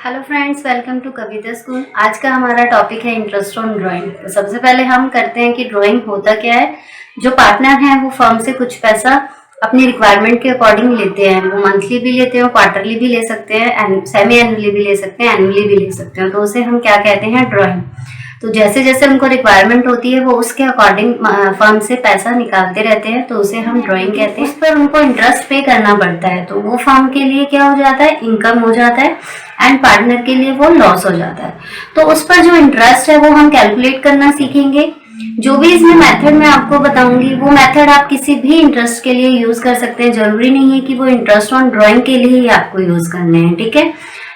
Hello friends, welcome to Kavita school. आज का हमारा टॉपिक है इंटरेस्ट ऑन ड्राइंग। तो सबसे पहले हम करते हैं कि ड्राइंग होता क्या है। जो पार्टनर है वो फर्म से कुछ पैसा अपनी रिक्वायरमेंट के अकॉर्डिंग लेते हैं। वो मंथली भी लेते हैं, क्वार्टरली भी ले सकते हैं, सेमी एनुअली भी ले सकते हैं, एनुअली भी ले सकते हैं। तो उसे हम क्या कहते हैं, ड्राइंग। तो जैसे जैसे उनको रिक्वायरमेंट होती है वो उसके अकॉर्डिंग फर्म से पैसा निकालते रहते हैं, तो उसे हम ड्राइंग कहते हैं। उस पर उनको इंटरेस्ट पे करना पड़ता है, तो वो फर्म के लिए क्या हो जाता है, इनकम हो जाता है, एंड पार्टनर के लिए वो लॉस हो जाता है। तो उस पर जो इंटरेस्ट है वो हम कैलकुलेट करना सीखेंगे। जो भी इसमें मेथड मैं आपको बताऊंगी वो मेथड आप किसी भी इंटरेस्ट के लिए यूज कर सकते हैं। जरूरी नहीं है कि वो इंटरेस्ट ऑन ड्राइंग के लिए ही आपको यूज करने हैं, ठीक है।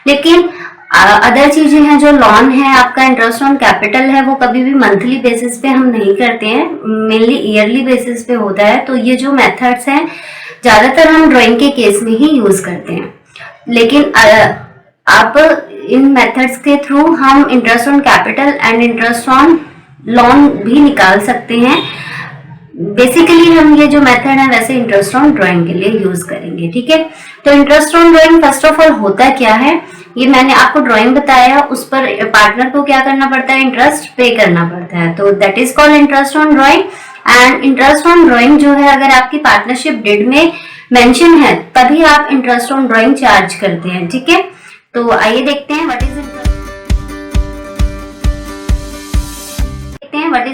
लेकिन अदर चीजें हैं, जो लोन है, आपका इंटरेस्ट ऑन कैपिटल है, वो कभी भी मंथली बेसिस पे हम नहीं करते हैं, मेनली ईयरली बेसिस पे होता है। तो ये जो मेथड्स हैं ज्यादातर हम ड्राइंग के केस में ही यूज करते हैं। लेकिन आप इन मेथड्स के थ्रू हम interest on capital and interest on loan भी निकाल सकते हैं। बेसिकली हम ये जो मेथड है वैसे इंटरेस्ट ऑन ड्राइंग के लिए यूज करेंगे, ठीक है। तो interest on drawing first of all होता क्या है, ये मैंने आपको ड्राइंग बताया, उस पर पार्टनर को क्या करना पड़ता है, इंटरेस्ट पे करना पड़ता है। तो that is called interest on drawing. And interest on drawing जो है, अगर आपकी पार्टनरशिप डीड में मेंशन है तभी आप इंटरेस्ट ऑन ड्राइंग चार्ज करते हैं, ठीक है। तो आइए देखते हैं what is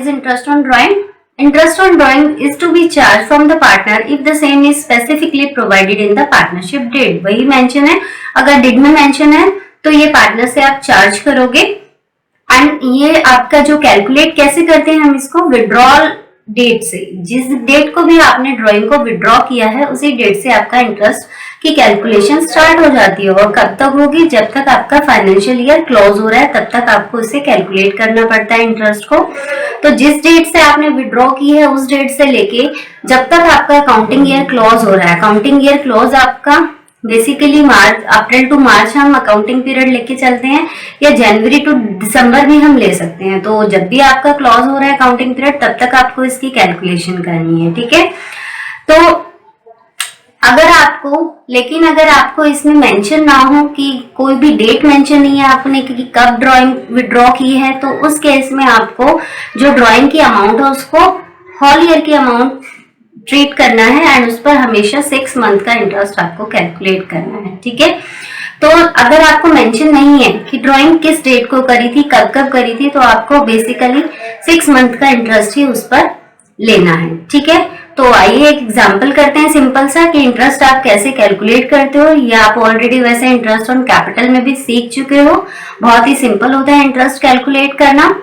interest on drawing. Interest on drawing is to be charged from the partner if the same is specifically provided in the partnership deed। वही मेंशन है, अगर deed में मेंशन है तो ये पार्टनर से आप चार्ज करोगे। एंड ये आपका जो कैलकुलेट कैसे करते हैं हम इसको, विड्रॉल डेट से। जिस डेट को भी आपने ड्राइंग को विड्रॉ किया है उसी डेट से आपका इंटरेस्ट की कैलकुलेशन स्टार्ट हो जाती है। और कब तक होगी, जब तक आपका फाइनेंशियल ईयर क्लोज हो रहा है तब तक आपको इसे कैलकुलेट करना पड़ता है इंटरेस्ट को। तो जिस डेट से आपने विड्रॉ की है उस डेट से लेके जब तक आपका अकाउंटिंग ईयर क्लोज हो रहा है, अकाउंटिंग ईयर क्लोज आपका बेसिकली मार्च, अप्रैल टू मार्च हम अकाउंटिंग पीरियड लेके चलते हैं, या जनवरी टू दिसंबर भी हम ले सकते हैं। तो जब भी आपका क्लोज हो रहा है अकाउंटिंग पीरियड तब तक आपको इसकी कैलकुलेशन करनी है, ठीक है। तो अगर आपको इसमें मेंशन ना हो, कि कोई भी डेट मेंशन नहीं है आपने कि कब ड्राइंग विड्रॉ की है, तो उस केस में आपको जो ड्राइंग की अमाउंट है उसको होल ईयर की अमाउंट ट्रीट करना है, एंड उस पर हमेशा 6 मंथ का इंटरेस्ट आपको कैलकुलेट करना है, ठीक है। तो अगर आपको मेंशन नहीं है कि ड्राइंग किस डेट को करी थी, कब कब करी थी, तो आपको बेसिकली 6 मंथ का इंटरेस्ट ही उस पर लेना है, ठीक है। तो आइए एक एग्जांपल करते हैं सिंपल सा, कि इंटरेस्ट आप कैसे कैलकुलेट करते हो। ये आप ऑलरेडी वैसे इंटरेस्ट ऑन कैपिटल में भी सीख चुके हो। बहुत ही सिंपल होता है इंटरेस्ट कैलकुलेट करना।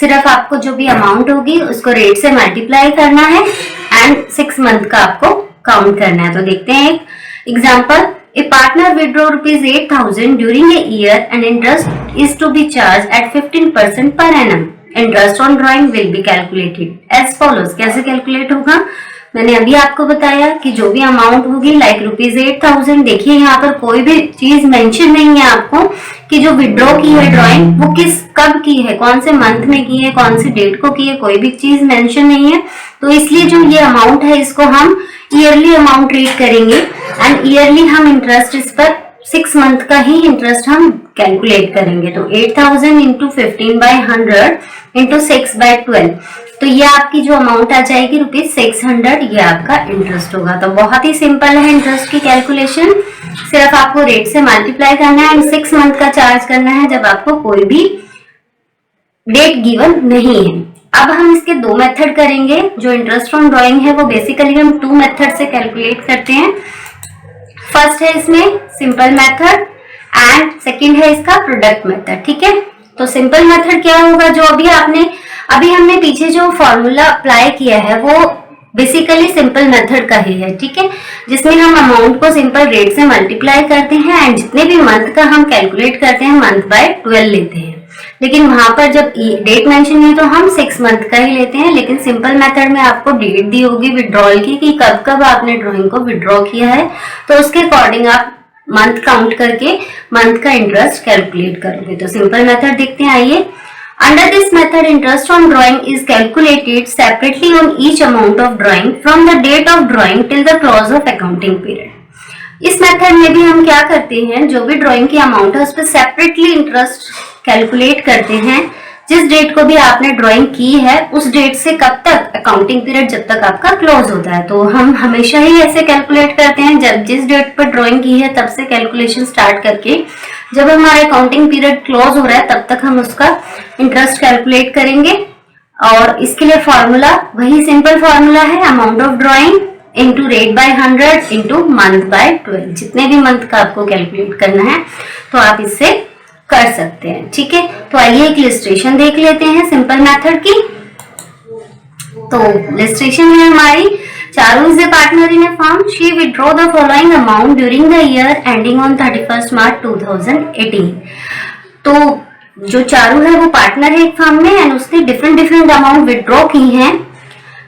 सिर्फ आपको जो भी अमाउंट होगी उसको रेट से मल्टीप्लाई करना है एंड 6 मंथ का आपको काउंट करना है। तो देखते हैं एक example. A partner withdraw rupees 8,000 during a year and interest is to be charged at 15% per annum. Interest on drawing will be calculated as follows। कैसे कैलकुलेट होगा, मैंने अभी आपको बताया कि जो भी अमाउंट होगी लाइक रुपीज 8,000। देखिए यहाँ पर कोई भी चीज मेंशन नहीं है आपको कि जो विड्रॉ की है ड्राइंग वो किस कब की है, कौन से मंथ में की है, कौन सी डेट को की है, कोई भी चीज मेंशन नहीं है। तो इसलिए जो ये अमाउंट है इसको हम ईयरली अमाउंट ट्रीट करेंगे, एंड ईयरली हम इंटरेस्ट इस पर 6 मंथ का ही इंटरेस्ट हम कैलकुलेट करेंगे। तो 8,000 इंटू 15/100 इंटू 6/12, तो ये आपकी जो अमाउंट आ जाएगी ₹600, ये आपका इंटरेस्ट होगा। तो बहुत ही सिंपल है इंटरेस्ट की कैलकुलेशन। सिर्फ आपको रेट से मल्टीप्लाई करना है एंड 6 मंथ का चार्ज करना है जब आपको कोई भी डेट गिवन नहीं है। अब हम इसके 2 मेथड करेंगे। जो इंटरेस्ट ऑन ड्राइंग है वो बेसिकली हम 2 मेथड से कैलकुलेट करते हैं। फर्स्ट है इसमें सिंपल मेथड एंड सेकंड है इसका प्रोडक्ट मेथड, ठीक है। तो सिंपल मेथड क्या होगा, जो अभी हमने पीछे जो फॉर्मूला अप्लाई किया है वो बेसिकली सिंपल मेथड का ही है, ठीक है, जिसमें हम अमाउंट को सिंपल रेट से मल्टीप्लाई करते हैं एंड जितने भी मंथ का हम कैलकुलेट करते हैं मंथ बाय 12 लेते हैं। लेकिन वहां पर जब डेट मेंशन नहीं तो हम 6 मंथ का ही लेते हैं। लेकिन सिंपल मेथड में आपको डेट दी होगी विड्रॉल की कि कब कब आपने ड्राइंग को विड्रॉ किया है, तो उसके अकॉर्डिंग आप मंथ काउंट करके मंथ का इंटरेस्ट कैलकुलेट करोगे। तो सिंपल मेथड देखते हैं, आइए। Under this method, interest on drawing is calculated separately on each amount of drawing from the date of drawing till the close of accounting period. इस method में भी हम क्या करते हैं, जो भी ड्राइंग की अमाउंट है उस पर सेपरेटली इंटरेस्ट कैलकुलेट करते हैं। जिस डेट को भी आपने ड्राइंग की है उस डेट से कब तक, अकाउंटिंग पीरियड जब तक आपका क्लोज होता है, तो हम हमेशा ही ऐसे कैलकुलेट करते हैं। जब जिस डेट पर ड्राइंग की है तब से कैलकुलेशन स्टार्ट करके जब हमारा अकाउंटिंग पीरियड क्लोज हो रहा है तब तक हम उसका इंटरेस्ट कैलकुलेट करेंगे। और इसके लिए फॉर्मूला वही सिंपल फॉर्मूला है, amount of drawing into rate by 100 into month by 12। जितने भी मंथ का आपको कैलकुलेट करना है तो आप इससे कर सकते हैं। ठीक है, तो आइए एक इलस्ट्रेशन देख लेते हैं सिंपल मेथड की। तो इलस्ट्रेशन है हमारी, Charu is a partner in A firm, she withdraw the following amount during the year ending on 31 मार्च 2018। तो जो चारू है वो पार्टनर है एक फर्म में एंड उसने डिफरेंट अमाउंट विथड्रॉ की हैं।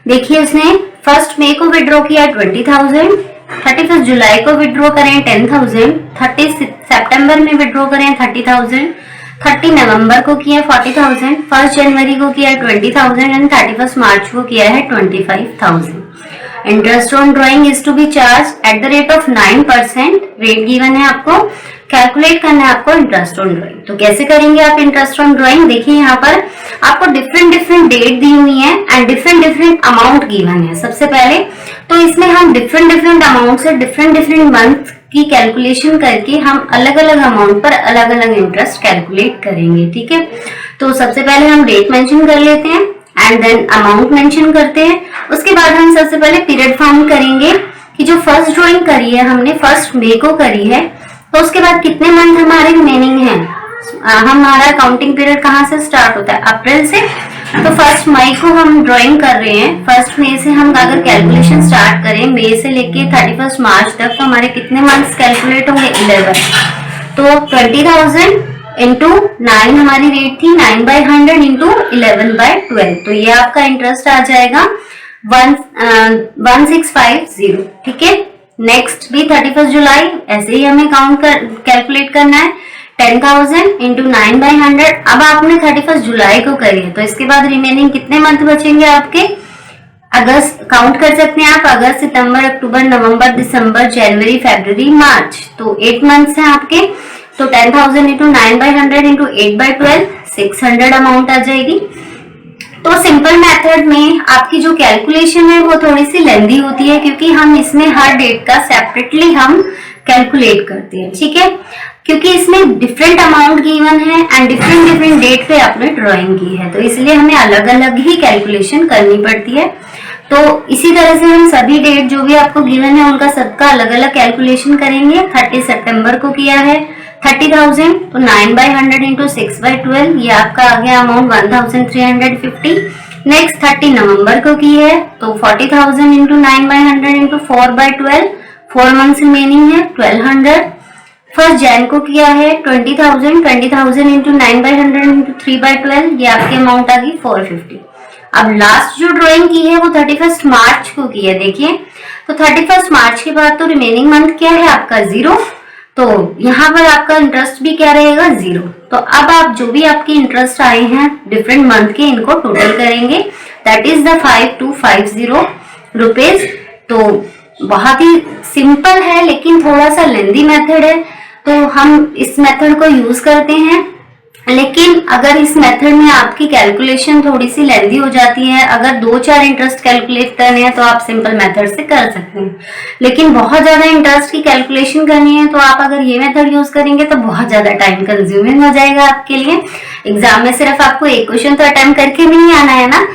देखिए उसने 1 मई को विथड्रॉ किया 20,000, 31 जुलाई को विथड्रॉ करें 10,000, 30 सितंबर में विथड्रॉ करें 30,000, 30 नवंबर को किया 40,000, 1 जनवरी को किया 20,000 एंड 31 मार्च को किया है 25,000। Interest on drawing is to be charge at the rate of 9%। Rate given है आपको, कैलकुलेट करना है आपको इंटरेस्ट ऑन ड्राइंग। तो कैसे करेंगे आप इंटरेस्ट ऑन ड्राइंग, देखिए यहाँ पर आपको डिफरेंट डेट दी हुई है एंड डिफरेंट अमाउंट गिवन है। सबसे पहले तो इसमें हम डिफरेंट अमाउंट से डिफरेंट मंथ की कैलकुलेशन करके हम अलग अलग अमाउंट पर अलग अलग इंटरेस्ट कैलकुलेट करेंगे। ठीक है, तो सबसे पहले हम डेट मेंशन कर लेते हैं एंड देन अमाउंट मेंशन करते हैं। उसके बाद हम सबसे पहले पीरियड फाउंड करेंगे कि जो फर्स्ट ड्राइंग करी है हमने 1 मई को करी है, तो उसके बाद कितने मंथ हमारे रिमेनिंग हैं। हमारा अकाउंटिंग पीरियड कहाँ से स्टार्ट होता है, अप्रैल से। तो 1 मई को हम ड्राइंग कर रहे हैं, 1 मई से हम अगर कैलकुलेशन स्टार्ट करें मई से लेके 31 मार्च तक, तो हमारे कितने मंथ्स कैलकुलेट होंगे, 11। तो 20,000 इंटू 9 हमारी रेट थी, 9/100 इंटू 11/12, तो ये आपका इंटरेस्ट आ जाएगा 1650। ठीक है, नेक्स्ट भी 31 जुलाई, ऐसे ही हमें कैलकुलेट करना है 10,000 इंटू 9/100। अब आपने 31 जुलाई को करी है, तो इसके बाद रिमेनिंग कितने मंथ बचेंगे आपके, अगस्त काउंट कर सकते हैं आप, अगस्त सितंबर अक्टूबर नवंबर दिसंबर जनवरी फरवरी मार्च, तो 8 मंथ्स हैं आपके। तो 10,000 इंटू 9/100 इंटू 8/12 600 अमाउंट आ जाएगी। तो सिंपल मेथड में आपकी जो कैलकुलेशन है वो थोड़ी सी लेंदी होती है, क्योंकि हम इसमें हर डेट का सेपरेटली हम कैलकुलेट करते हैं। ठीक है, क्योंकि इसमें डिफरेंट अमाउंट गिवन है एंड डिफरेंट डेट पे आपने ड्राइंग की है, तो इसलिए हमें अलग अलग ही कैलकुलेशन करनी पड़ती है। तो इसी तरह से हम सभी डेट जो भी आपको गिवन है उनका सबका अलग अलग कैलकुलेशन करेंगे। 30 सितंबर को किया है 30,000, तो 9/100 इंटू 6/12, ये आपका आ गया अमाउंट 1,350। नेक्स्ट 30 नवंबर को की है तो 40,000 इंटू 9/100 इंटू 4/12, 4 मंथ्स रिमेनिंग है 1,200। 1 जैन को किया है 20,000 इंटू 9/100 इंटू 3/12, ये आपकी अमाउंट आ गई 450। अब लास्ट जो ड्राइंग की है वो 31 मार्च को की है। देखिए, तो 31 मार्च के बाद तो रिमेनिंग मंथ क्या है आपका 0, तो यहाँ पर आपका इंटरेस्ट भी क्या रहेगा 0। तो अब आप जो भी आपके इंटरेस्ट आए हैं डिफरेंट मंथ के, इनको टोटल करेंगे, दैट इज द 5250 रुपीज। तो बहुत ही सिंपल है लेकिन थोड़ा सा लेंदी मेथड है, तो हम इस मेथड को यूज करते हैं। लेकिन अगर इस मेथड में आपकी कैलकुलेशन थोड़ी सी लेंदी हो जाती है, अगर 2-4 इंटरेस्ट कैलकुलेट करने हैं तो आप सिंपल मेथड से कर सकते हैं। लेकिन बहुत ज्यादा इंटरेस्ट की कैलकुलेशन करनी है तो आप अगर ये मेथड यूज करेंगे तो बहुत ज्यादा टाइम कंज्यूमिंग हो जाएगा आपके लिए। एग्जाम में सिर्फ आपको एक क्वेश्चन तो अटेम्प्ट करके नहीं आना है ना,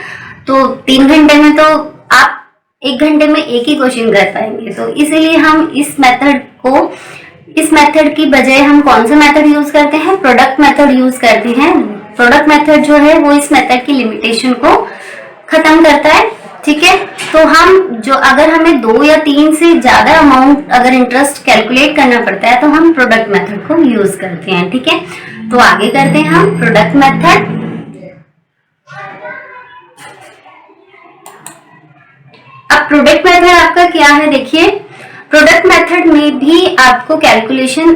तो 3 घंटे में तो आप 1 घंटे में एक ही क्वेश्चन कर पाएंगे। तो इसीलिए हम इस मेथड की बजाय हम कौन सा मेथड यूज करते हैं, प्रोडक्ट मेथड यूज करते हैं। प्रोडक्ट मेथड जो है वो इस मेथड की लिमिटेशन को खत्म करता है। ठीक है, तो हम जो अगर हमें 2 या 3 से ज्यादा अमाउंट अगर इंटरेस्ट कैलकुलेट करना पड़ता है तो हम प्रोडक्ट मेथड को यूज करते हैं। ठीक है, तो आगे करते हैं हम प्रोडक्ट मेथड। अब प्रोडक्ट मेथड आपका क्या है, देखिए प्रोडक्ट मेथड में भी आपको कैलकुलेशन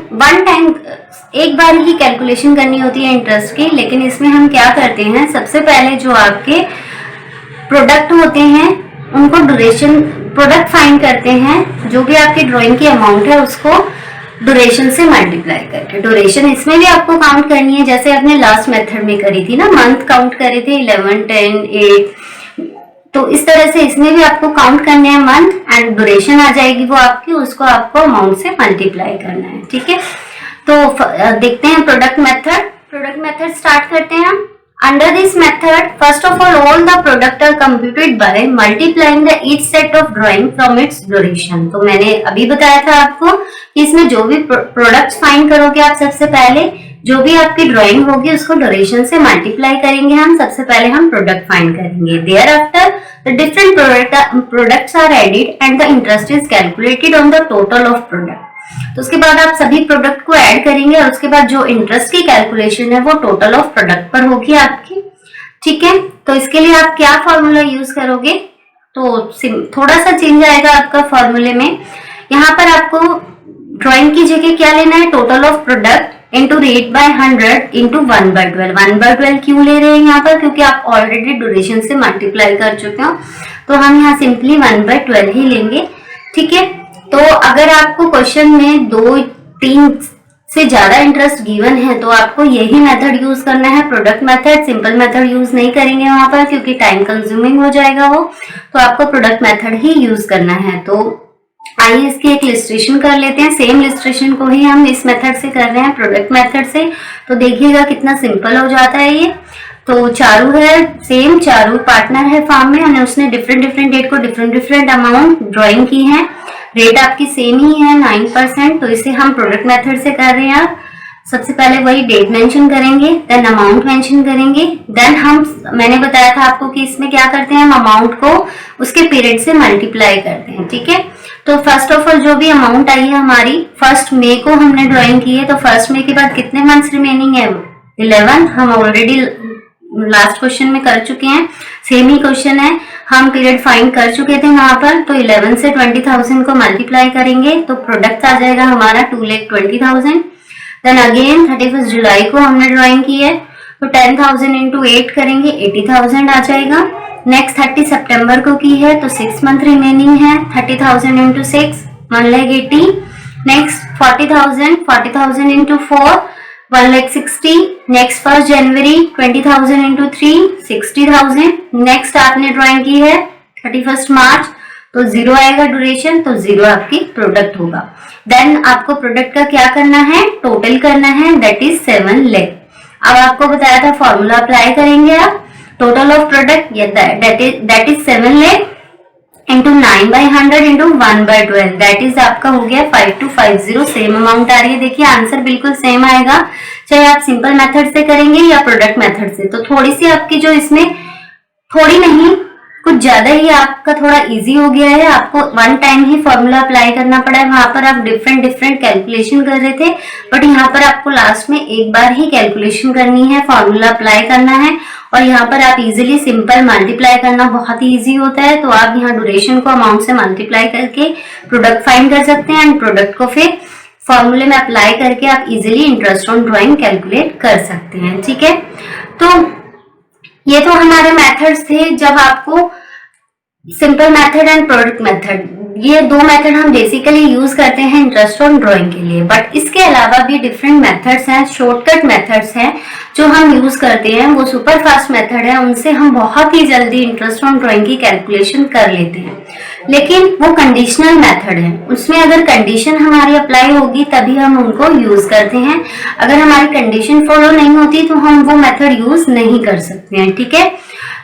एक बार ही कैलकुलेशन करनी होती है इंटरेस्ट की। लेकिन इसमें हम क्या करते हैं, सबसे पहले जो आपके प्रोडक्ट होते हैं उनको ड्यूरेशन प्रोडक्ट फाइंड करते हैं, जो भी आपकी ड्राइंग की अमाउंट है उसको ड्यूरेशन से मल्टीप्लाई करके। ड्यूरेशन इसमें भी आपको काउंट करनी है, जैसे आपने लास्ट मेथड में करी थी ना, मंथ काउंट करे थे 11, 10, 8, तो इस तरह से इसमें भी आपको काउंट करने हैं मंथ, एंड ड्यूरेशन आ जाएगी वो आपकी, उसको आपको अमाउंट से मल्टीप्लाई करना है। ठीक है, तो देखते हैं प्रोडक्ट मेथड स्टार्ट करते हैं हम। Under this method, first of all the product are computed by multiplying the each set of drawing from its duration। तो मैंने अभी बताया था आपको कि इसमें जो भी प्रोडक्ट्स फाइंड करोगे आप, सबसे पहले जो भी आपकी ड्राइंग होगी उसको ड्यूरेशन से मल्टीप्लाई करेंगे हम। सबसे पहले हम प्रोडक्ट फाइंड करेंगे, thereafter the different products are added and the interest is calculated on the total of product। तो उसके बाद आप सभी प्रोडक्ट को ऐड करेंगे और उसके बाद जो इंटरेस्ट की कैलकुलेशन है वो टोटल ऑफ प्रोडक्ट पर होगी आपकी। ठीक है, तो इसके लिए आप क्या फॉर्मूला यूज करोगे, तो थोड़ा सा चेंज आएगा आपका फॉर्मूले में। यहाँ पर आपको ड्राइंग की जगह क्या लेना है, total of product into rate by 100 into 1/12। 1/12 क्यों ले रहे हैं यहाँ पर, क्योंकि आप ऑलरेडी ड्यूरेशन से मल्टीप्लाई कर चुके हो, तो हम यहाँ सिंपली 1/12 ही लेंगे। ठीक है, तो अगर आपको क्वेश्चन में 2, 3 से ज्यादा इंटरेस्ट गिवन है तो आपको यही मेथड यूज करना है, product method. Simple method use नहीं करेंगे वहां पर, क्योंकि टाइम कंज्यूमिंग हो जाएगा वो, तो आपको प्रोडक्ट मेथड ही यूज करना है। तो आइए इसकी एक लिस्ट्रेशन कर लेते हैं। सेम लिस्ट्रेशन को ही हम इस मेथड से कर रहे हैं, प्रोडक्ट मेथड से। तो देखिएगा कितना सिंपल हो जाता है ये। तो चारू है, सेम चारू पार्टनर है फार्म में, और उसने डिफरेंट डेट को डिफरेंट अमाउंट ड्राइंग की है। रेट आपकी सेम ही है 9%, तो इसे हम प्रोडक्ट मेथड से कर रहे हैं। सबसे पहले वही डेट मेंशन करेंगे, देन अमाउंट मेंशन करेंगे, देन मैंने बताया था आपको कि इसमें क्या करते हैं, हम अमाउंट को उसके पीरियड से मल्टीप्लाई करते हैं। ठीक है, तो फर्स्ट ऑफ ऑल जो भी अमाउंट आई है हमारी 1 मई को हमने ड्राइंग की है, तो 1 मई के बाद कितने मंथ्स रिमेनिंग है, 11। हम ऑलरेडी लास्ट क्वेश्चन में कर चुके हैं, सेम ही क्वेश्चन है, हम पीरियड फाइंड कर चुके थे वहां पर। तो 11 से 20,000 को मल्टीप्लाई करेंगे तो प्रोडक्ट आ जाएगा हमारा 2,20,000। देन अगेन 31 जुलाई को हमने ड्राइंग की है, तो 10,000 इंटू 8 करेंगे, 80,000 आ जाएगा। नेक्स्ट 30 सितंबर को की है, तो 6 मंथ रिमेनिंग है, 30,000 इंटू 6 1,80,000। Next 40,000 into 4 1,60,000। नेक्स्ट 1 जनवरी 20,000 इंटू 3 60,000। नेक्स्ट आपने ड्राइंग की है 31 मार्च, तो 0 आएगा ड्यूरेशन, तो 0 आपकी प्रोडक्ट होगा। देन आपको प्रोडक्ट का क्या करना है, टोटल करना है, दैट इज 7 लाख। अब आपको बताया था फॉर्मूला अप्लाई करेंगे आप, total of product that is 7 lakh into 9/100 into 1/12, that is आपका हो गया 5250। सेम अमाउंट आ रही है, देखिए आंसर बिल्कुल सेम आएगा, चाहे आप सिंपल मेथड से करेंगे या प्रोडक्ट मेथड से। तो थोड़ी सी आपकी जो इसमें, थोड़ी नहीं कुछ ज्यादा ही आपका थोड़ा इजी हो गया है, आपको 1 टाइम ही फॉर्मूला अप्लाई करना पड़ा है। वहां पर आप डिफरेंट कैलकुलेशन कर रहे थे, बट यहाँ पर आपको लास्ट में एक बार ही कैलकुलेशन करनी है, फॉर्मूला अप्लाई करना है, और यहाँ पर आप इजीली सिंपल मल्टीप्लाई करना बहुत ही इजी होता है। तो आप यहाँ ड्यूरेशन को अमाउंट से मल्टीप्लाई करके प्रोडक्ट फाइंड कर सकते हैं, एंड प्रोडक्ट को फिर फॉर्मूले में अप्लाई करके आप easily interest on drawing calculate कर सकते हैं। ठीक है, तो ये तो हमारे मेथड्स थे। जब आपको simple method and product method, ये 2 मेथड हम बेसिकली यूज करते हैं इंटरेस्ट ऑन ड्राइंग के लिए, बट इसके अलावा भी डिफरेंट मेथड्स हैं, शॉर्टकट मेथड्स हैं जो हम यूज करते हैं। वो सुपर फास्ट मेथड है, उनसे हम बहुत ही जल्दी इंटरेस्ट ऑन ड्राइंग की कैलकुलेशन कर लेते हैं, लेकिन वो कंडीशनल मेथड है, उसमें अगर कंडीशन हमारी अप्लाई होगी तभी हम उनको यूज करते हैं। अगर हमारी कंडीशन फॉलो नहीं होती तो हम वो मेथड यूज नहीं कर सकते हैं। ठीक है,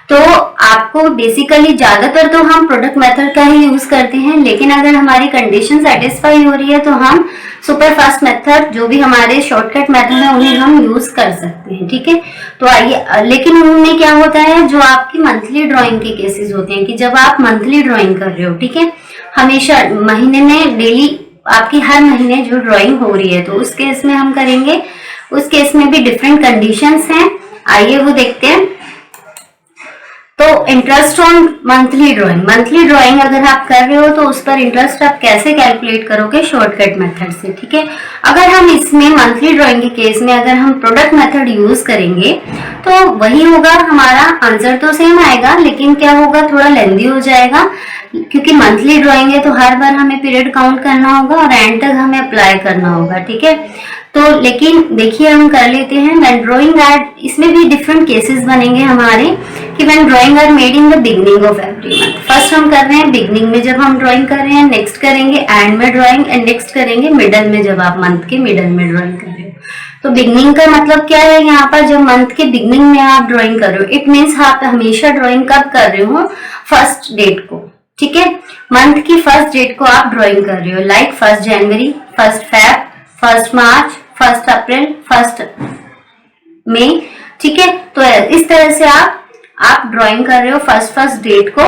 तो आपको बेसिकली ज्यादातर तो हम प्रोडक्ट मेथड का ही यूज करते हैं, लेकिन अगर हमारी कंडीशन सेटिस्फाई हो रही है तो हम सुपर फास्ट मेथड, जो भी हमारे शॉर्टकट मेथड है, उन्हें हम यूज कर सकते हैं। ठीक है, तो आइए, लेकिन उनमें क्या होता है, जो आपकी मंथली ड्राइंग के केसेस होते हैं, कि जब आप मंथली ड्राइंग कर रहे हो, ठीक है, हमेशा महीने में डेली आपकी हर महीने जो ड्राइंग हो रही है, तो उस केस में हम करेंगे। उस केस में भी डिफरेंट कंडीशंस हैं, आइए वो देखते हैं। तो इंटरेस्ट ऑन मंथली ड्राइंग अगर आप कर रहे हो तो उस पर इंटरेस्ट आप कैसे कैलकुलेट करोगे, शॉर्टकट मेथड से, ठीक है। अगर हम इसमें मंथली ड्राइंग के केस में अगर हम प्रोडक्ट मेथड यूज करेंगे तो वही होगा, हमारा आंसर तो सेम आएगा, लेकिन क्या होगा, थोड़ा लेंदी हो जाएगा, क्योंकि मंथली ड्राइंग है तो हर बार हमें पीरियड काउंट करना होगा और एंड तक हमें अप्लाई करना होगा, ठीक है। तो लेकिन देखिए हम कर लेते हैं व्हेन ड्राइंग आर, इसमें भी डिफरेंट केसेस बनेंगे हमारे कि when drawing are made in the beginning of every month. First हम कर रहे हैं बिगनिंग में जब हम ड्राइंग कर रहे हैं, नेक्स्ट करेंगे एंड में ड्राइंग, एंड नेक्स्ट करेंगे मिडल में जब आप मंथ के मिडल में ड्राइंग कर रहे हो। तो बिगनिंग का मतलब क्या है, यहाँ पर जब मंथ के बिगनिंग में आप ड्राइंग कर रहे हो, इट मीन्स आप हमेशा ड्राइंग कब कर रहे हो, फर्स्ट डेट को, ठीक है। मंथ की फर्स्ट डेट को आप ड्राइंग कर रहे हो, लाइक 1 जनवरी, 1 फेब, 1 मार्च, 1 अप्रैल, 1 मई, ठीक है। तो इस तरह से आप ड्राइंग कर रहे हो फर्स्ट डेट को,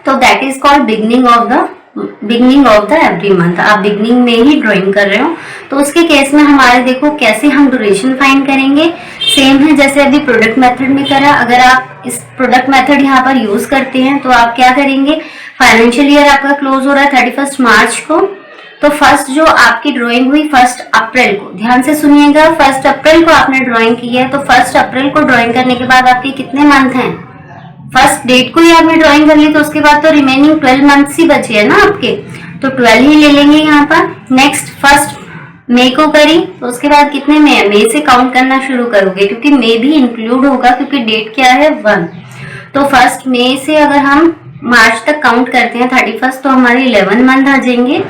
तो that is called beginning of the every month. आप बिगनिंग में ही ड्राइंग कर रहे हो। तो उसके केस में हमारे देखो कैसे हम ड्यूरेशन फाइंड करेंगे, सेम है जैसे अभी प्रोडक्ट मेथड में करा। अगर आप इस प्रोडक्ट मेथड यहाँ पर यूज करते हैं तो आप क्या करेंगे, फाइनेंशियल ईयर आपका क्लोज हो रहा है 31 मार्च को, तो फर्स्ट जो आपकी ड्राइंग हुई 1 अप्रैल को, ध्यान से सुनिएगा, 1 अप्रैल को आपने ड्राइंग की है, तो 1 अप्रैल को ड्राइंग करने के बाद आपके कितने मंथ हैं, फर्स्ट डेट को ही आपने ड्राइंग कर ली, तो उसके बाद तो रिमेनिंग 12 मंथ्स ही बचे हैं ना आपके, तो 12 ही ले लेंगे यहाँ पर। नेक्स्ट 1 मई को करी, तो उसके बाद कितने मई से काउंट करना शुरू करोगे, क्योंकि मई भी इंक्लूड होगा, क्योंकि डेट क्या है 1। तो 1 मई से अगर हम मार्च तक काउंट करते हैं 31, तो हमारे 11 मंथ आ जाएंगे।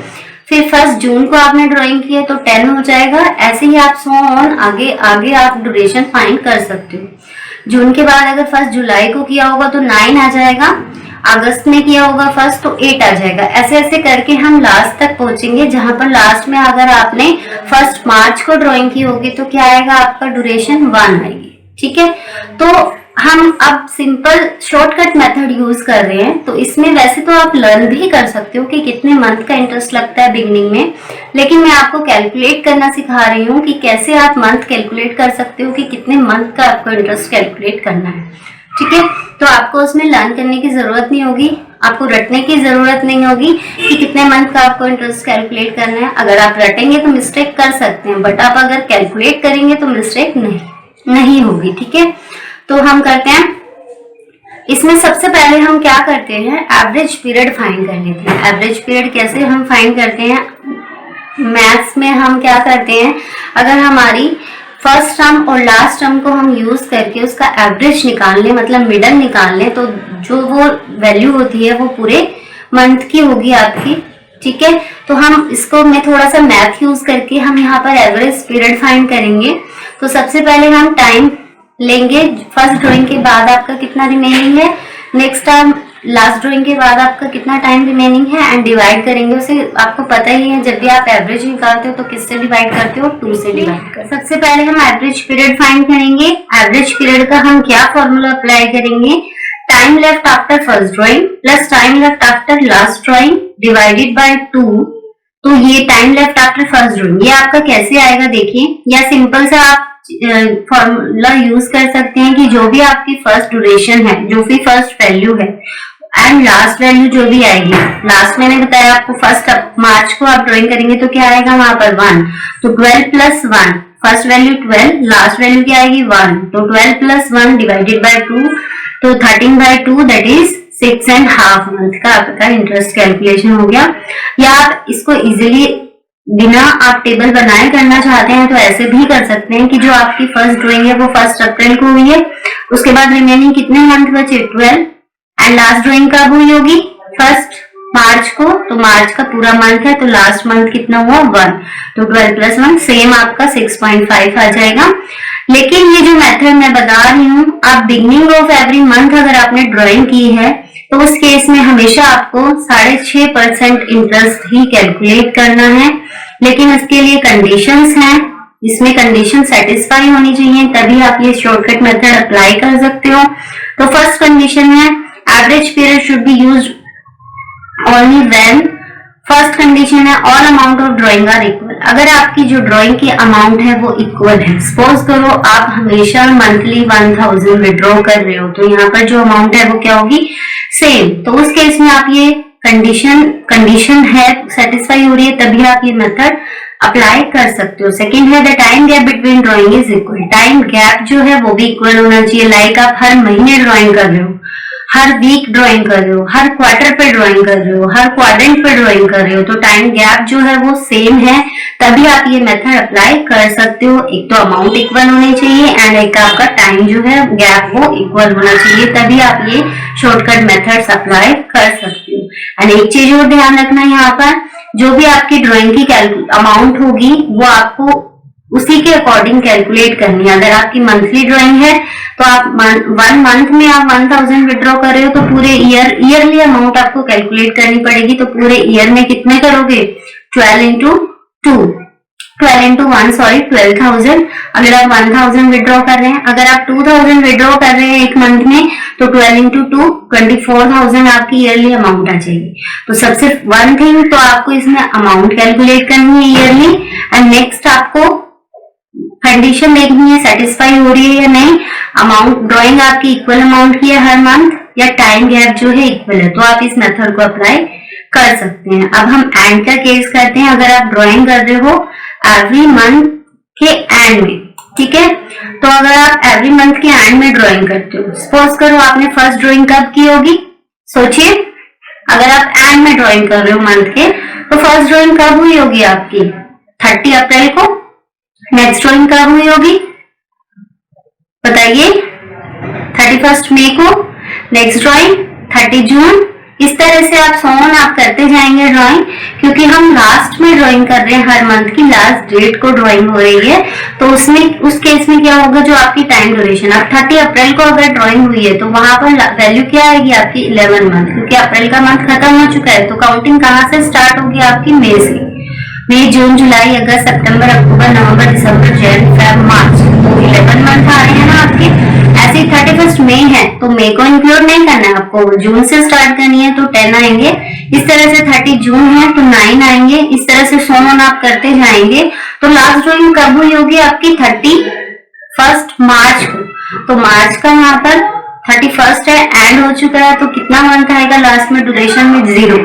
फिर 1 जून को आपने ड्राइंग की है तो 10 हो जाएगा। ऐसे ही आप सो ऑन आगे आगे आप ड्यूरेशन फाइंड कर सकते हो। जून के बाद अगर 1 जुलाई को किया होगा तो 9 आ जाएगा, अगस्त में किया होगा 1 तो 8 आ जाएगा। ऐसे ऐसे करके हम लास्ट तक पहुंचेंगे, जहां पर लास्ट में अगर आपने 1 मार्च को ड्राइंग की होगी तो क्या आएगा, आपका ड्यूरेशन 1 आएगी, ठीक है। तो हम अब सिंपल शॉर्टकट मेथड यूज कर रहे हैं, तो इसमें वैसे तो आप लर्न भी कर सकते हो कि कितने मंथ का इंटरेस्ट लगता है बिगनिंग में, लेकिन मैं आपको कैलकुलेट करना सिखा रही हूँ कि कैसे आप मंथ कैलकुलेट कर सकते हो कि कितने मंथ का आपको इंटरेस्ट कैलकुलेट करना है, ठीक है। तो आपको उसमें लर्न करने की जरूरत नहीं होगी, आपको रटने की जरूरत नहीं होगी कि कितने मंथ का आपको इंटरेस्ट कैलकुलेट करना है। अगर आप रटेंगे तो मिस्टेक कर सकते हैं, बट आप अगर कैलकुलेट करेंगे तो मिस्टेक नहीं होगी, ठीक है। तो हम करते हैं, इसमें सबसे पहले हम क्या करते हैं, एवरेज पीरियड फाइंड कर लेते हैं। एवरेज पीरियड कैसे हम फाइंड करते हैं, मैथ्स में हम क्या करते हैं, अगर हमारी फर्स्ट टर्म और लास्ट टर्म को हम यूज करके उसका एवरेज निकाल लें, मतलब मिडल निकाल लें, तो जो वो वैल्यू होती है वो पूरे मंथ की होगी आपकी, ठीक है। तो हम इसको मैं थोड़ा सा मैथ यूज करके हम यहाँ पर एवरेज पीरियड फाइंड करेंगे। तो सबसे पहले हम टाइम लेंगे, फर्स्ट ड्राइंग के बाद आपका कितना रिमेनिंग है, नेक्स्ट टाइम लास्ट ड्राइंग के बाद आपका कितना टाइम रिमेनिंग है, एंड डिवाइड करेंगे उसे। आपको पता ही है जब भी आप एवरेज निकालते हो तो किससे डिवाइड करते हो, 2 से डिवाइड कर। सबसे पहले हम एवरेज पीरियड फाइंड करेंगे। एवरेज पीरियड का हम क्या फॉर्मूला अप्लाई करेंगे, time left after first drawing plus time left after last drawing divided by 2। तो ये time left after first drawing ये आपका कैसे आएगा देखिए, या सिंपल सा आप फॉर्मूला यूज कर सकते हैं कि जो भी आपकी फर्स्ट ड्यूरेशन है, जो भी फर्स्ट वैल्यू है एंड लास्ट वैल्यू जो भी आएगी, लास्ट मैंने बताया आपको 1 मार्च को आप ड्राइंग करेंगे तो क्या आएगा वहां पर 1, तो 12 plus 1, first value 12, last value क्या आएगी 1, तो 12 प्लस 1 डिवाइडेड बाय 2, तो 13/2 दैट इज 6.5 मंथ का आपका इंटरेस्ट कैलकुलेशन हो गया। या आप इसको इजिली बिना आप टेबल बनाए करना चाहते हैं तो ऐसे भी कर सकते हैं कि जो आपकी फर्स्ट ड्राइंग है वो 1 अप्रैल को हुई है, उसके बाद रिमेनिंग कितने मंथ बचे 12, एंड लास्ट ड्राइंग कब हुई होगी 1 मार्च को, तो मार्च का पूरा मंथ है तो लास्ट मंथ कितना हुआ 1, तो 12 प्लस 1 सेम आपका 6.5 आ जाएगा। लेकिन ये जो मेथड मैं बता रही हूँ, आप बिगनिंग ऑफ एवरी मंथ अगर आपने ड्राइंग की है तो उस केस में हमेशा आपको 6.5% इंटरेस्ट ही कैलकुलेट करना है, लेकिन इसके लिए कंडीशंस हैं, इसमें कंडीशन सेटिस्फाई होनी चाहिए तभी आप ये शॉर्टकट मेथड अप्लाई कर सकते हो। तो फर्स्ट कंडीशन है average period should be used only when, first condition है all amount of drawing are equal. अगर आपकी जो ड्राइंग की अमाउंट है वो इक्वल है, सपोज करो आप हमेशा मंथली 1000 विड्रॉ कर रहे हो, तो यहाँ पर जो अमाउंट है वो क्या होगी, सेम। तो उस केस में आप ये कंडीशन है सेटिस्फाई हो रही है, तभी आप ये मेथड अप्लाई कर सकते हो। सेकंड है the time gap between drawing is equal, time gap जो है वो भी इक्वल होना चाहिए। लाइक आप हर महीने ड्राइंग कर रहे हो, हर वीक ड्राइंग कर रहे हो, हर क्वार्टर पे ड्राइंग कर रहे हो, हर क्वाड्रेंट पे ड्राइंग कर रहे हो, तो टाइम गैप जो है वो सेम है, तभी आप ये मेथड अप्लाई कर सकते हो। एक तो अमाउंट इक्वल होनी चाहिए एंड एक आपका टाइम जो है गैप वो इक्वल होना चाहिए, तभी आप ये शॉर्टकट मेथड्स अप्लाई कर सकते हो। एंड एक चीज और ध्यान रखना, यहाँ पर जो भी आपकी ड्राइंग की अमाउंट होगी वो आपको उसी के अकॉर्डिंग कैलकुलेट करनी है। अगर आपकी मंथली ड्राइंग है तो आप 1 मंथ में आप 1000 विड्रॉ कर रहे हो, तो पूरे ईयरली अमाउंट आपको कैलकुलेट करनी पड़ेगी। तो पूरे ईयर में कितने करोगे, 12 इंटू 1 सॉरी 12,000। अगर आप 1000 विड्रॉ कर रहे हैं, अगर आप 2000 विड्रॉ कर रहे हैं एक मंथ में, तो 12 इंटू 2 24,000 आपकी ईयरली अमाउंट आ जाएगी। तो सबसे वन थिंग तो आपको इसमें अमाउंट कैलकुलेट करनी है ईयरली, एंड नेक्स्ट आपको कंडीशन देखनी है सेटिस्फाई हो रही है या नहीं, अमाउंट ड्राइंग आपकी इक्वल अमाउंट की है हर मंथ, या टाइम गैप जो है इक्वल है, तो आप इस मेथड को अप्लाई कर सकते हैं। अब हम एंड का केस करते हैं। अगर आप ड्राइंग कर रहे हो एवरी मंथ के एंड में, ठीक है, तो अगर आप एवरी मंथ के एंड में ड्राइंग करते हो, सपोज करो आपने फर्स्ट ड्राइंग कब की होगी, सोचिए, अगर आप एंड में ड्राइंग कर रहे हो मंथ के, तो फर्स्ट ड्राइंग कब हुई होगी आपकी, 30 अप्रैल को। नेक्स्ट ड्राइंग कब हुई होगी बताइए, 31 मई को। नेक्स्ट ड्राइंग 30 जून। इस तरह से आप सोन आप करते जाएंगे ड्राइंग, क्योंकि हम लास्ट में ड्राइंग कर रहे हैं, हर मंथ की लास्ट डेट को ड्राइंग हो रही है। तो उसमें उस केस में क्या होगा, जो आपकी टाइम ड्यूरेशन, अब 30 अप्रैल को अगर ड्राइंग हुई है तो वहां पर वैल्यू क्या आएगी आपकी 11 मंथ, क्योंकि अप्रैल का मंथ खत्म हो चुका है। तो काउंटिंग कहाँ से स्टार्ट होगी आपकी, मई से। मई, जून, जुलाई, अगस्त, सितंबर, अक्टूबर, नवंबर, दिसंबर, जनवरी, फरवरी, मार्च, तो 11 मंथ आ रहे हैं ना आपके। ऐसे 31 मई है तो मई को इंक्लूड नहीं करना है आपको, जून से स्टार्ट करनी है तो 10 आएंगे। इस तरह से 30 जून है तो 9 आएंगे। इस तरह से सोन आप करते जाएंगे। तो लास्ट ड्राइंग कब हुई होगी आपकी, 31 मार्च को। तो मार्च का यहाँ पर 31 है, एंड हो चुका है, तो कितना मंथ आएगा लास्ट में ड्यूरेशन में, 0।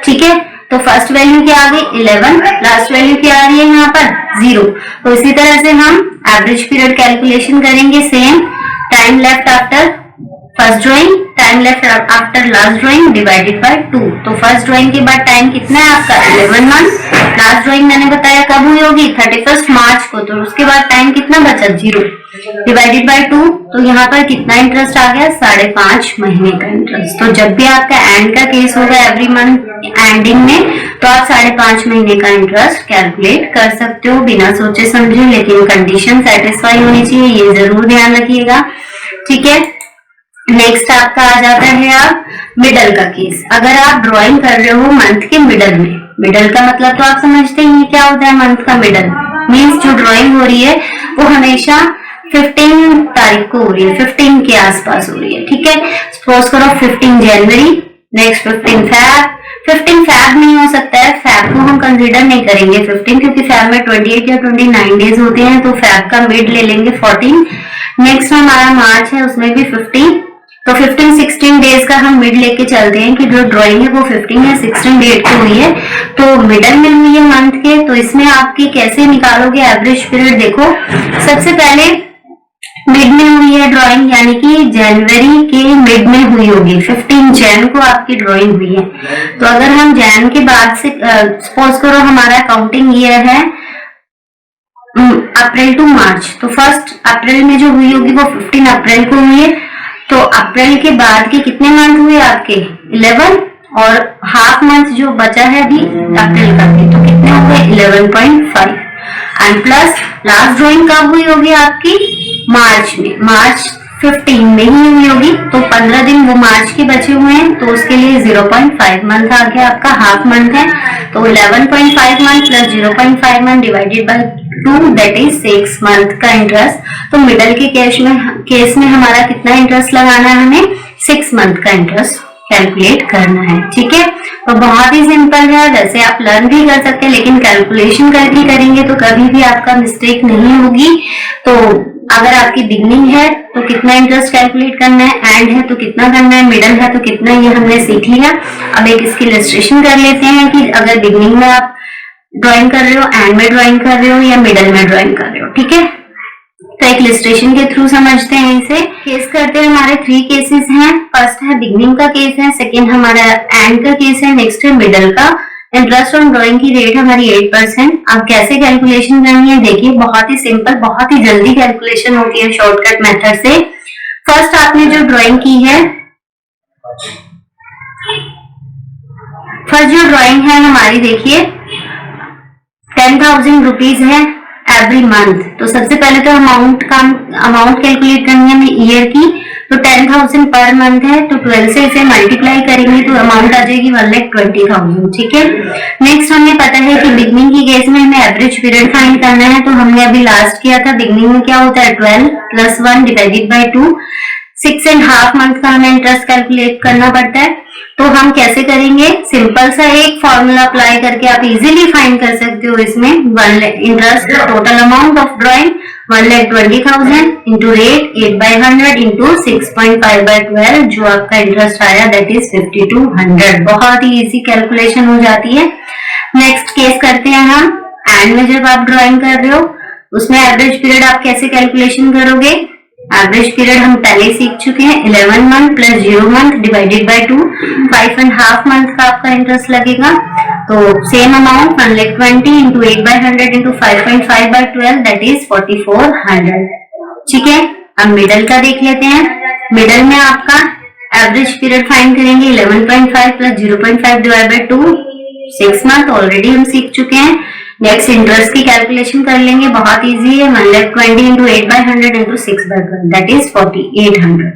ठीक है, तो फर्स्ट वैल्यू क्या आ गई 11, लास्ट वैल्यू क्या आ रही है यहाँ पर 0। तो इसी तरह से हम एवरेज पीरियड कैलकुलेशन करेंगे, same time left after first drawing, time left after last drawing divided by 2। तो फर्स्ट ड्राइंग के बाद टाइम कितना है आपका 11 मंथ। लास्ट ड्राइंग मैंने बताया कब हुई होगी 31 मार्च को, तो उसके बाद टाइम कितना बचा 0 डिवाइडेड बाय 2। तो यहाँ पर कितना इंटरेस्ट आ गया 5.5 महीने का इंटरेस्ट। तो जब भी आपका एंड का केस होगा एवरी मंथ एंडिंग में, तो आप 5.5 महीने का इंटरेस्ट कैलकुलेट कर सकते हो बिना सोचे समझे, लेकिन कंडीशन सेटिस्फाई होनी चाहिए, ये जरूर ध्यान रखिएगा। ठीक है, नेक्स्ट आपका आ जाता है आप मिडल का केस। अगर आप ड्राइंग कर रहे हो मंथ के मिडल में, मिडल का मतलब तो आप समझते हैं क्या होता है, मंथ का मिडल मीन्स जो ड्राइंग हो रही है वो हमेशा 15 तारीख को हो रही है, 15 के आसपास हो रही है। ठीक है, सपोज करो 15 जनवरी, नेक्स्ट 15 फैब। 15 फैब नहीं हो सकता है, फैब को हम कंसीडर नहीं करेंगे 15, क्योंकि फैब में 28 या 29 डेज होते हैं, तो फैब का मिड ले लेंगे 14। नेक्स्ट हमारा मार्च है, उसमें भी 15, तो 15-16 डेज का हम मिड लेके चलते हैं कि जो ड्राइंग है वो 15 या 16 डेट की हुई है, तो मिडल में हुई है मंथ के। तो इसमें आपकी कैसे निकालोगे एवरेज पीरियड, देखो सबसे पहले मिड में हुई है ड्राइंग, यानी कि जनवरी के मिड में हुई होगी, 15 जैन को आपकी ड्राइंग हुई है। तो अगर हम जैन के बाद से सपोज करो हमारा काउंटिंग ईयर है अप्रैल टू मार्च, तो फर्स्ट अप्रैल में जो हुई होगी वो 15 अप्रैल को हुई है। तो अप्रैल के बाद के कितने मंथ हुए आपके 11, और हाफ मंथ जो बचा है अभी अप्रैल का, तो कितने हो गए 11.5। एंड प्लस लास्ट ड्राइंग कब हुई होगी आपकी मार्च में, मार्च 15 में ही हुई होगी, तो 15 दिन वो मार्च के बचे हुए हैं, तो उसके लिए 0.5 मंथ आ गया आपका, हाफ मंथ है। तो 11.5 month plus 0.5 month divided by 2 that is 6 month का इंटरेस्ट। तो मिडल के केस में हमारा कितना इंटरेस्ट लगाना है, हमें 6 मंथ का इंटरेस्ट कैलकुलेट करना है। ठीक है, तो बहुत ही सिंपल है, वैसे आप लर्न भी कर सकते हैं, लेकिन कैलकुलेशन करके करेंगे तो कभी भी आपका मिस्टेक नहीं होगी। तो अगर आपकी बिगनिंग है तो कितना इंटरेस्ट कैलकुलेट करना है, एंड है तो कितना करना है, मिडल है तो कितना, ये हमने सीख लिया। अब एक इसकी इलस्ट्रेशन कर लेते हैं कि अगर बिगनिंग में आप ड्राइंग कर रहे हो, एंड में ड्राइंग कर रहे हो या मिडल में ड्राइंग कर रहे हो। ठीक है, तो एक इलस्ट्रेशन के थ्रू समझते हैं इसे। केस करते हैं, हमारे 3 केसेस हैं। फर्स्ट है बिगनिंग का केस है, सेकंड हमारा एंड का केस है, नेक्स्ट है मिडल का। इंटरेस्ट ऑन ड्राइंग की रेट हमारी 8%। अब कैसे कैलकुलेशन करनी है देखिए, बहुत ही सिंपल, बहुत ही जल्दी कैलकुलेशन होती है शॉर्टकट मेथड से। फर्स्ट आपने जो ड्राइंग की है, फर्स्ट जो ड्राइंग है हमारी देखिए 10,000 रुपीज है एवरी मंथ। तो सबसे पहले तो अमाउंट कैलकुलेट करनी है हमें ईयर की। तो 10,000 पर मंथ है, तो 12 से इसे मल्टीप्लाई करेंगे तो अमाउंट आ जाएगी 1,20,000। ठीक है, नेक्स्ट हमें पता है कि बिगनिंग की केस में हमें एवरेज पीरियड फाइंड करना है। तो हमने अभी लास्ट किया था, बिगनिंग में क्या होता है 12 + 1 डिवाइडेड बाय 2, 6.5 मंथ का हमें इंटरेस्ट कैलकुलेट करना पड़ता है। तो हम कैसे करेंगे, सिंपल सा एक फॉर्मूला अप्लाई करके आप इजीली फाइंड कर सकते हो इसमें। Interest total amount of drawing 1,20,000 into rate 8/100 into 6.5/12, जो आपका इंटरेस्ट आया दैट इज 5,200। बहुत ही इजी कैलकुलेशन हो जाती है। नेक्स्ट केस करते हैं हम, एंड में जब आप ड्राइंग कर रहे हो उसमें एवरेज पीरियड आप कैसे कैलकुलेशन करोगे। एवरेज पीरियड हम पहले सीख चुके हैं, 11 month + 0 month divided by 2, 5.5 month का आपका इंटरेस्ट लगेगा। तो same amount 1,20,000 into 8/100 into 5.5/12 that is 4,400। ठीक है, अब मिडल का देख लेते हैं। मिडल में आपका एवरेज पीरियड फाइंड करेंगे, 11.5 + 0.5 डिवाइड बाय 2, 6 मंथ ऑलरेडी हम सीख चुके हैं। नेक्स्ट इंटरेस्ट की कैलकुलेशन कर लेंगे, बहुत इजी है, 1,20,000 इंटू 8/100 इंटू 6/12 दैट इज 4,800।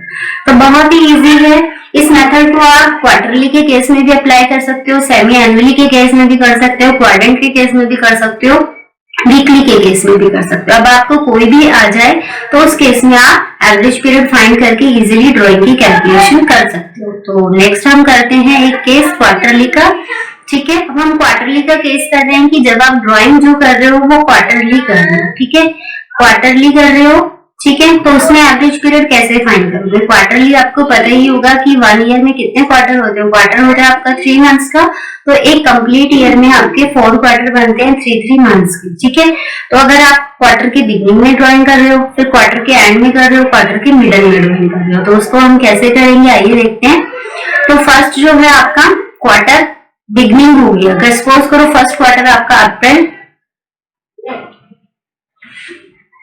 तो बहुत ही इजी है। इस मेथड को आप क्वार्टरली के केस में भी अप्लाई कर सकते हो, सेमी एनुअली के केस में भी कर सकते हो, क्वाड्रेंट के केस में भी कर सकते हो, वीकली के केस में भी कर सकते हो। अब आपको कोई भी आ जाए तो उस केस में आप एवरेज पीरियड फाइंड करके इजीली ड्राइंग की कैलकुलेशन कर सकते हो। तो नेक्स्ट हम करते हैं एक केस क्वार्टरली का। ठीक है, अब हम क्वार्टरली का केस कर रहे हैं कि जब आप ड्राइंग जो कर रहे हो वो क्वार्टरली कर रहे हो। ठीक है, क्वार्टरली कर रहे हो, ठीक है, तो उसमें एवरेज पीरियड कैसे फाइंड करोगे। क्वार्टरली आपको पता ही होगा कि 1 ईयर में कितने क्वार्टर होते हैं। क्वार्टर होता है आपका 3 मंथ्स का, तो एक कंप्लीट ईयर में आपके 4 क्वार्टर बनते हैं 3 मंथ्स के। ठीक है, तो अगर आप क्वार्टर के बिगिनिंग में ड्राइंग कर रहे हो, फिर क्वार्टर के एंड में कर रहे हो, क्वार्टर के मिडल में ड्राइंग कर रहे हो, तो उसको हम कैसे करेंगे आइए देखते हैं। तो फर्स्ट जो है आपका क्वार्टर बिगनिंग हो गया। अगर सपोज करो फर्स्ट क्वार्टर आपका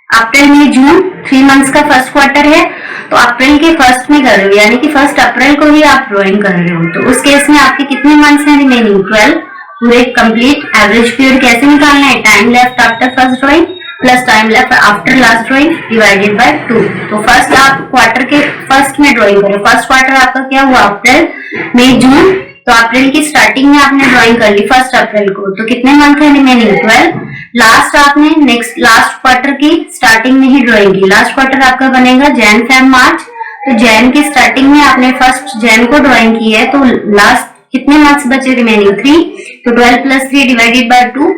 अप्रैल मई जून 3 मंथ्स का फर्स्ट क्वार्टर है, तो अप्रैल के फर्स्ट में कर रहे हो, यानी कि 1 अप्रैल को ही आप ड्राइंग कर रहे हो। तो उस केस में आपके कितने मंथ्स हैं रिमेनिंग, 12, पूरे कंप्लीट। एवरेज पीरियड कैसे निकालना है, time left after first drawing plus time left after last drawing divided by 2। तो फर्स्ट आप क्वार्टर के फर्स्ट में ड्राइंग करें। फर्स्ट क्वार्टर आपका क्या हुआ, अप्रैल मई जून, तो अप्रैल की स्टार्टिंग में आपने ड्राइंग कर ली 1 अप्रैल को, तो कितने मंथ है रिमेनिंग, 12। लास्ट आपने नेक्स्ट लास्ट क्वार्टर की स्टार्टिंग में ही ड्राइंग की। लास्ट क्वार्टर आपका बनेगा जैन फेब मार्च, तो जैन की स्टार्टिंग में आपने 1 जैन को ड्राइंग की है, तो लास्ट कितने मंथ्स बचे रिमेनिंग, 3। तो 12 + 3 डिवाइडेड बाय 2,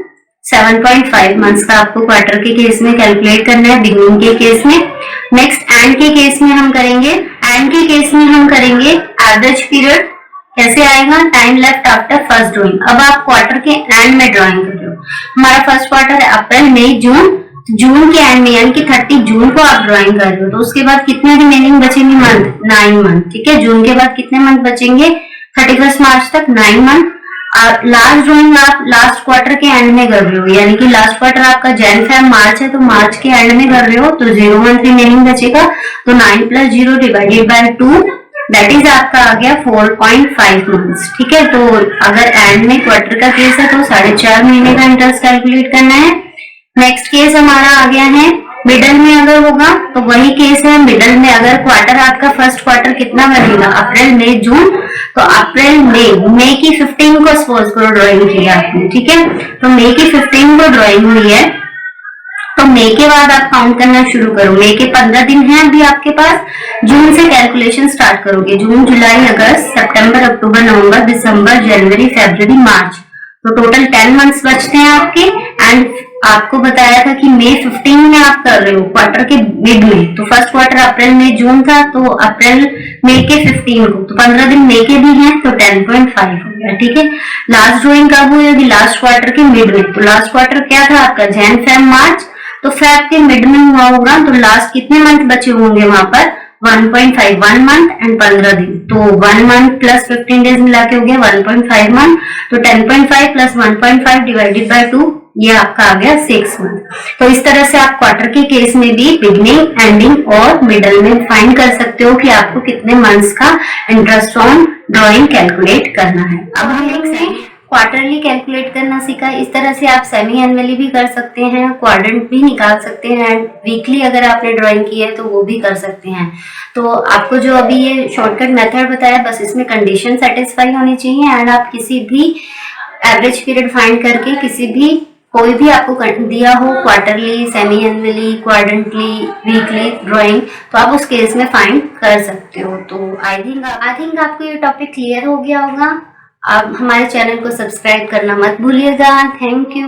7.5 मंथ्स का आपको क्वार्टर के केस में कैलकुलेट करना है, बिगिनिंग के केस में। नेक्स्ट एंड के केस में हम करेंगे, एवरेज पीरियड कैसे आएगा, time left after first drawing. अब आप क्वार्टर के एंड में ड्राइंग कर रहे हो, हमारा फर्स्ट क्वार्टर है अप्रैल मई जून, जून के एंड में यानी कि 30 जून को आप ड्राइंग कर रहे हो, तो उसके बाद कितने रिमेनिंग बचेंगे मंथ, 9 मंथ। ठीक है, जून के बाद कितने मंथ बचेंगे, 31 मार्च तक 9 मंथ। लास्ट ड्राइंग आप लास्ट क्वार्टर के एंड में कर रहे हो, यानी कि लास्ट क्वार्टर आपका जैन फेब मार्च है, तो मार्च के एंड में कर रहे हो, तो 0 मंथ रिमेनिंग बचेगा। तो 9 + 0 डिवाइडेड बाय 2 दैट इज आपका आ गया 4.5 मंथ्स। ठीक है, तो अगर एंड में क्वार्टर का केस है तो 4.5 महीने का इंटरेस्ट कैलकुलेट करना है। नेक्स्ट केस हमारा आ गया है मिडल में, अगर होगा तो वही केस है। मिडल में अगर क्वार्टर आपका फर्स्ट क्वार्टर कितना बनेगा, अप्रैल मई जून, तो अप्रैल मई की 15 को सपोज करो ड्राइंग की आपने। ठीक है, तो मई की 15 को ड्राइंग हुई है, तो मई के बाद आप काउंट करना शुरू करो। मई के 15 दिन हैं अभी आपके पास, जून से कैलकुलेशन स्टार्ट करोगे। जून, जुलाई, अगस्त, सितंबर, अक्टूबर, नवंबर, दिसंबर, जनवरी, फरवरी, मार्च, तो टोटल 10 मंथ्स बचते हैं आपके। एंड आपको बताया था कि मई 15 में आप कर रहे हो, क्वार्टर के मिड में। तो फर्स्ट क्वार्टर अप्रैल मई जून था, तो अप्रैल मई के 15 को, तो 15 दिन मई के भी हैं, तो 10.5 हो गया। ठीक है, लास्ट ड्रॉइंग कब हुई होगी? लास्ट क्वार्टर के मिड में। तो लास्ट क्वार्टर क्या था आपका? जैन, फेब, मार्च, तो फेब के मिड में हुआ होगा, तो लास्ट कितने मंथ बचे होंगे वहां पर? 1.5, 1 मंथ एंड 15 दिन, तो 1 मंथ प्लस 15 डेज मिला के हो गया 1.5 मंथ। तो 10.5 प्लस 1.5 डिवाइडेड बाय 2, ये आपका आ गया 6 मंथ। तो इस तरह से आप क्वार्टर के केस में भी बिगनिंग, एंडिंग और मिडल में फाइंड कर सकते हो कि आपको कितने मंथ्स का इंटरेस्ट ऑन ड्रॉइंग कैलकुलेट करना है। अब हम एक क्वार्टरली कैलकुलेट करना सीखा। इस तरह से आप सेमी एनुअली भी कर सकते हैं, क्वाड्रेंट भी निकाल सकते हैं, एंड वीकली अगर आपने ड्राइंग की है तो वो भी कर सकते हैं। तो आपको जो अभी ये शॉर्टकट मेथड बताया, बस इसमें कंडीशन सेटिस्फाई होनी चाहिए, एंड आप किसी भी एवरेज पीरियड फाइंड करके किसी भी कोई भी आपको दिया हो, quarterly, semi annually, quadrantly, weekly drawing, तो आप उस केस में फाइंड कर सकते हो। तो आई थिंक आपको ये टॉपिक क्लियर हो गया होगा। आप हमारे चैनल को सब्सक्राइब करना मत भूलिएगा। Thank you.